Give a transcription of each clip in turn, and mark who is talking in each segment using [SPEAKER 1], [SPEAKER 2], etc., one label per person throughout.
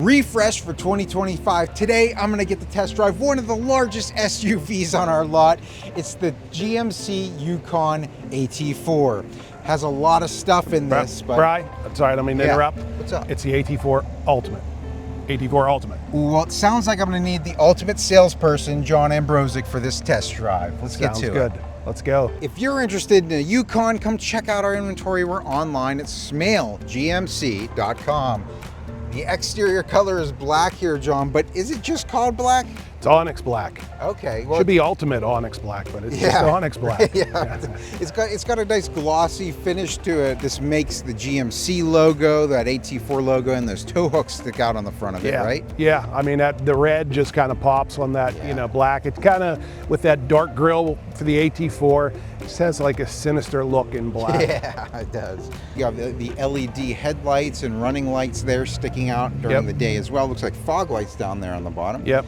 [SPEAKER 1] Refresh for 2025. Today, I'm gonna get to test drive one of the largest SUVs on our lot. It's the GMC Yukon AT4. Has a lot of stuff in this, but...
[SPEAKER 2] Brian, I'm sorry, I don't mean to interrupt.
[SPEAKER 1] What's up?
[SPEAKER 2] It's the AT4 Ultimate. AT4 Ultimate.
[SPEAKER 1] Well, it sounds like I'm gonna need the ultimate salesperson, John Ambrosic, for this test drive. Let's get to it.
[SPEAKER 2] Sounds good. Let's go.
[SPEAKER 1] If you're interested in a Yukon, come check out our inventory. We're online at smailgmc.com. The exterior color is black here, John, but is it just called black?
[SPEAKER 2] It's Onyx Black.
[SPEAKER 1] Okay. Well,
[SPEAKER 2] should be Ultimate Onyx Black, but it's just Onyx Black.
[SPEAKER 1] Yeah. It's got a nice glossy finish to it. This makes the GMC logo, that AT4 logo, and those tow hooks stick out on the front of it, right?
[SPEAKER 2] Yeah, I mean, the red just kind of pops on that, black. It's kind of, with that dark grille for the AT4, it just has like a sinister look in black.
[SPEAKER 1] Yeah, it does. You have the LED headlights and running lights there sticking out during the day as well. Looks like fog lights down there on the bottom.
[SPEAKER 2] Yep.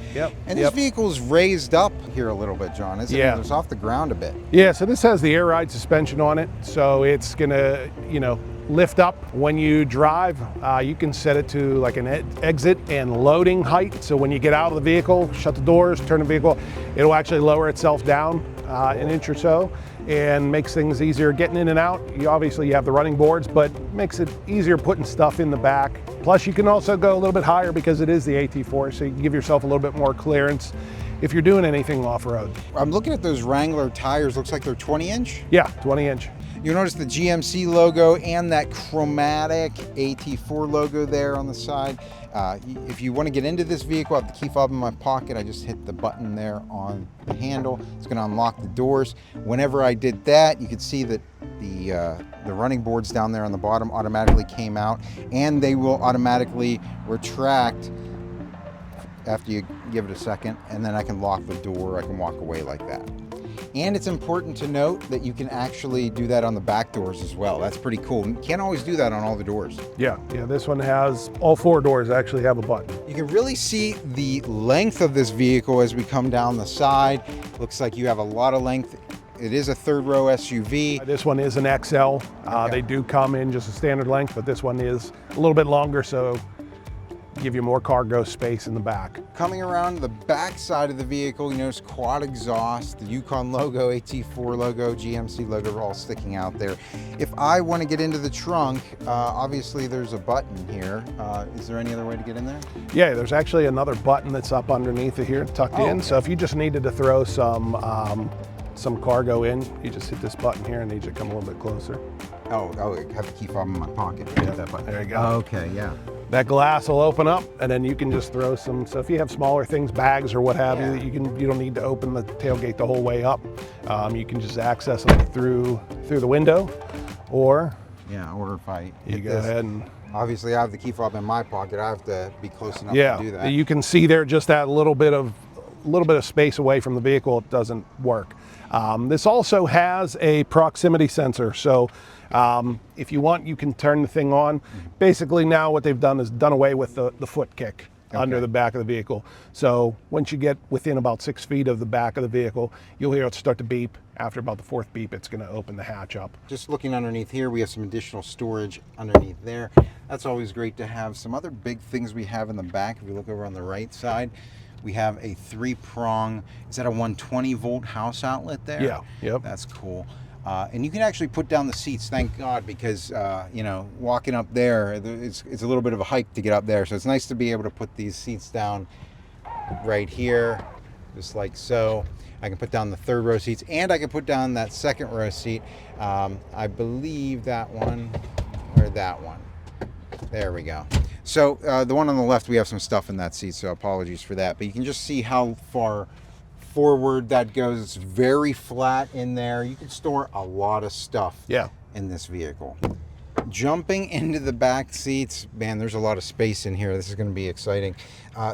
[SPEAKER 1] And this vehicle's raised up here a little bit, John, isn't it? It's off the ground a bit.
[SPEAKER 2] Yeah, so this has the air ride suspension on it, so it's gonna, lift up when you drive. You can set it to like an exit and loading height, so when you get out of the vehicle, shut the doors, turn the vehicle, it'll actually lower itself down an inch or so, and makes things easier getting in and out. You have the running boards, but makes it easier putting stuff in the back. Plus you can also go a little bit higher because it is the AT4, so you can give yourself a little bit more clearance if you're doing anything off-road.
[SPEAKER 1] I'm looking at those Wrangler tires. Looks like they're 20-inch?
[SPEAKER 2] Yeah, 20-inch.
[SPEAKER 1] You'll notice the GMC logo and that chromatic AT4 logo there on the side. If you want to get into this vehicle, I have the key fob in my pocket. I just hit the button there on the handle. It's going to unlock the doors. Whenever I did that, you could see that the running boards down there on the bottom automatically came out, and they will automatically retract after you give it a second, and then I can lock the door. I can walk away like that. And it's important to note that you can actually do that on the back doors as well. That's pretty cool. You can't always do that on all the doors.
[SPEAKER 2] Yeah, this one has, all four doors actually have a button.
[SPEAKER 1] You can really see the length of this vehicle as we come down the side. Looks like you have a lot of length. It is a third row SUV.
[SPEAKER 2] This one is an XL. They do come in just a standard length, but this one is a little bit longer, so give you more cargo space in the back.
[SPEAKER 1] Coming around the back side of the vehicle, you notice quad exhaust, the Yukon logo, AT4 logo, GMC logo are all sticking out there. If I want to get into the trunk, obviously there's a button here. Is there any other way to get in there?
[SPEAKER 2] Yeah, there's actually another button that's up underneath it here, tucked in. Okay. So if you just needed to throw some cargo in, you just hit this button here and need you to come a little bit closer.
[SPEAKER 1] Oh, I have the key fob in my pocket.
[SPEAKER 2] Yeah, that button. There you go.
[SPEAKER 1] Okay, yeah.
[SPEAKER 2] That glass will open up, and then you can just throw some. So if you have smaller things, bags or what have you, that you don't need to open the tailgate the whole way up. You can just access them through the window, or
[SPEAKER 1] if I
[SPEAKER 2] go ahead and.
[SPEAKER 1] Obviously, I have the key fob in my pocket. I have to be close enough to do that.
[SPEAKER 2] You can see there just that little bit of space away from the vehicle. It doesn't work. This also has a proximity sensor, so if you want, you can turn the thing on. Basically now what they've done is done away with the foot kick under the back of the vehicle. So once you get within about 6 feet of the back of the vehicle, you'll hear it start to beep. After about the fourth beep, it's going to open the hatch up.
[SPEAKER 1] Just looking underneath here, we have some additional storage underneath there. That's always great to have. Some other big things we have in the back, if you look over on the right side, we have a 3-prong, is that a 120 volt house outlet there?
[SPEAKER 2] Yeah, yep.
[SPEAKER 1] That's cool. And you can actually put down the seats, thank God, because, walking up there, it's a little bit of a hike to get up there. So it's nice to be able to put these seats down right here, just like so. I can put down the third row seats, and I can put down that second row seat. I believe that one, or that one. There we go. So the one on the left, we have some stuff in that seat, so apologies for that. But you can just see how far forward that goes. It's very flat in there. You can store a lot of stuff in this vehicle. Jumping into the back seats, man, there's a lot of space in here. This is going to be exciting.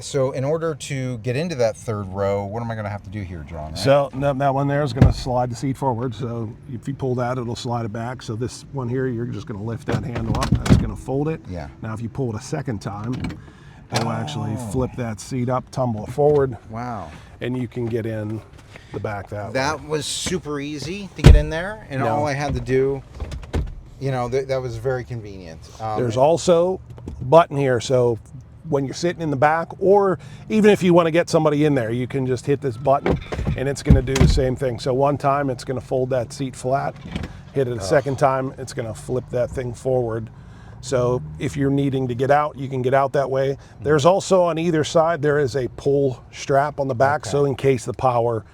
[SPEAKER 1] So in order to get into that third row, what am I going to have to do here, John? Right?
[SPEAKER 2] So that one there is going to slide the seat forward. So if you pull that, it'll slide it back. So this one here, you're just going to lift that handle up. That's going to fold it.
[SPEAKER 1] Yeah.
[SPEAKER 2] Now if you pull it a second time, it'll actually flip that seat up, tumble it forward.
[SPEAKER 1] Wow.
[SPEAKER 2] And you can get in the back that way.
[SPEAKER 1] That was super easy to get in there, and all I had to do, that was very convenient.
[SPEAKER 2] There's also a button here, so when you're sitting in the back, or even if you want to get somebody in there, you can just hit this button and it's going to do the same thing. So one time it's going to fold that seat flat, hit it a second time, it's going to flip that thing forward. So if you're needing to get out, you can get out that way. There's also on either side, there is a pull strap on the back. So in case the power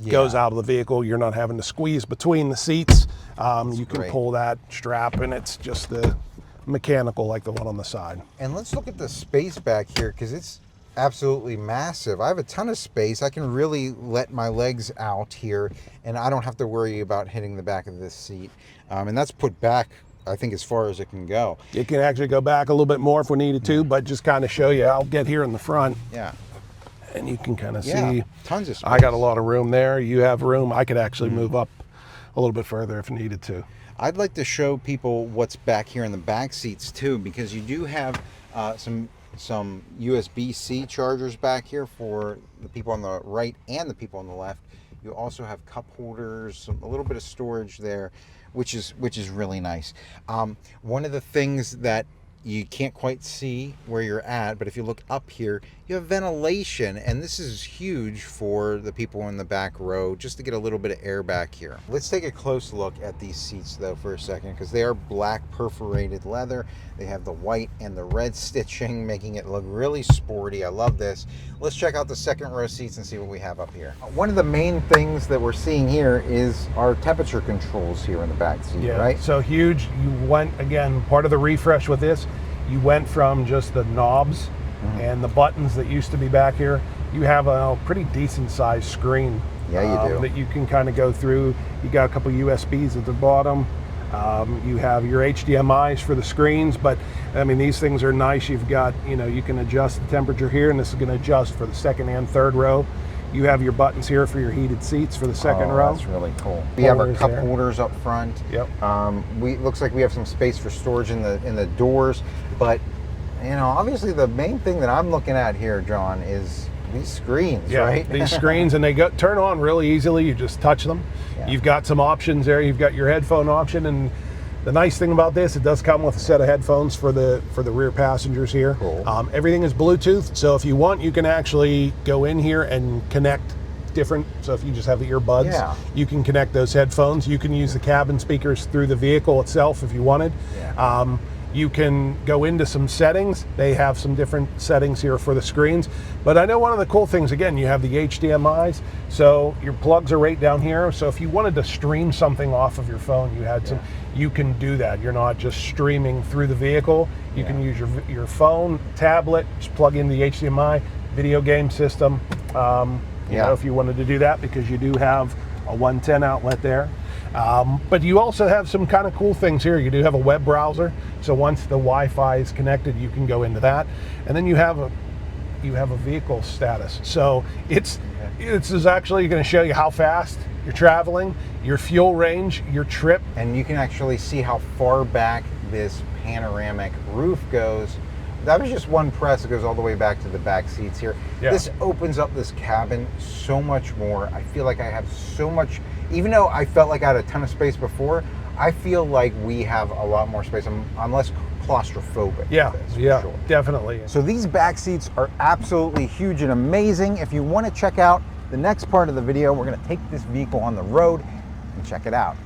[SPEAKER 2] goes out of the vehicle, you're not having to squeeze between the seats. You can pull that strap, and it's just the mechanical like the one on the side.
[SPEAKER 1] And let's look at the space back here, because it's absolutely massive. I have a ton of space. I can really let my legs out here, and I don't have to worry about hitting the back of this seat. And that's put back, I think, as far as it can go.
[SPEAKER 2] It can actually go back a little bit more if we needed to, but just kind of show you, I'll get here in the front.
[SPEAKER 1] Yeah.
[SPEAKER 2] And you can kind of see,
[SPEAKER 1] tons of space.
[SPEAKER 2] I got a lot of room there. You have room. I could actually move up a little bit further if needed to.
[SPEAKER 1] I'd like to show people what's back here in the back seats too, because you do have some USB-C chargers back here for the people on the right and the people on the left. You also have cup holders, a little bit of storage there, which is really nice. One of the things that you can't quite see where you're at, but if you look up here, you have ventilation, and this is huge for the people in the back row, just to get a little bit of air back here. Let's take a close look at these seats though for a second, because they are black perforated leather. They have the white and the red stitching, making it look really sporty. I love this. Let's check out the second row seats and see what we have up here. One of the main things that we're seeing here is our temperature controls here in the back seat, right?
[SPEAKER 2] So huge. You went, again, part of the refresh with this, you went from just the knobs and the buttons that used to be back here. You have a pretty decent sized screen.
[SPEAKER 1] Yeah, you do.
[SPEAKER 2] That you can kind of go through. You got a couple USBs at the bottom. You have your HDMIs for the screens, but I mean, these things are nice. You've got, you know, you can adjust the temperature here, and this is going to adjust for the second and third row. You have your buttons here for your heated seats for the second row.
[SPEAKER 1] That's really cool. We have our cup holders up front.
[SPEAKER 2] Yep.
[SPEAKER 1] Looks like we have some space for storage in the doors, but you know, obviously the main thing that I'm looking at here, John, is these screens, right?
[SPEAKER 2] These screens, and they turn on really easily. You just touch them. Yeah. You've got some options there. You've got your headphone option, and the nice thing about this, it does come with a set of headphones for the rear passengers here.
[SPEAKER 1] Cool.
[SPEAKER 2] Everything is Bluetooth, so if you want, you can actually go in here and connect different. So if you just have the earbuds, you can connect those headphones. You can use the cabin speakers through the vehicle itself if you wanted.
[SPEAKER 1] Yeah.
[SPEAKER 2] You can go into some settings. They have some different settings here for the screens. But I know one of the cool things, again, you have the HDMIs. So your plugs are right down here. So if you wanted to stream something off of your phone, you had some, you can do that. You're not just streaming through the vehicle. You can use your phone, tablet, just plug in the HDMI, video game system. You know, if you wanted to do that, because you do have a 110 outlet there. But you also have some kind of cool things here. You do have a web browser, so once the Wi-Fi is connected, you can go into that, and then you have a vehicle status. So it's actually going to show you how fast you're traveling, your fuel range, your trip,
[SPEAKER 1] and you can actually see how far back this panoramic roof goes. That was just one press. It goes all the way back to the back seats here. Yeah. This opens up this cabin so much more. I feel like I have so much. Even though I felt like I had a ton of space before, I feel like we have a lot more space. I'm less claustrophobic.
[SPEAKER 2] Yeah,
[SPEAKER 1] with this,
[SPEAKER 2] yeah,
[SPEAKER 1] for sure.
[SPEAKER 2] Definitely.
[SPEAKER 1] So these back seats are absolutely huge and amazing. If you want to check out the next part of the video, we're going to take this vehicle on the road and check it out.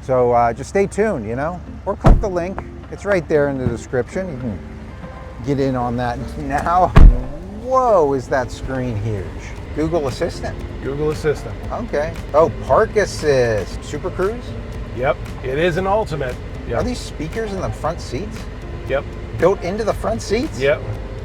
[SPEAKER 1] So just stay tuned, you know, or click the link. It's right there in the description. You can get in on that now. Whoa, is that screen huge? Google Assistant.
[SPEAKER 2] Google Assistant.
[SPEAKER 1] Okay. Oh, Park Assist. Super Cruise?
[SPEAKER 2] Yep. It is an ultimate. Yep.
[SPEAKER 1] Are these speakers in the front seats?
[SPEAKER 2] Yep.
[SPEAKER 1] Built into the front seats?
[SPEAKER 2] Yep.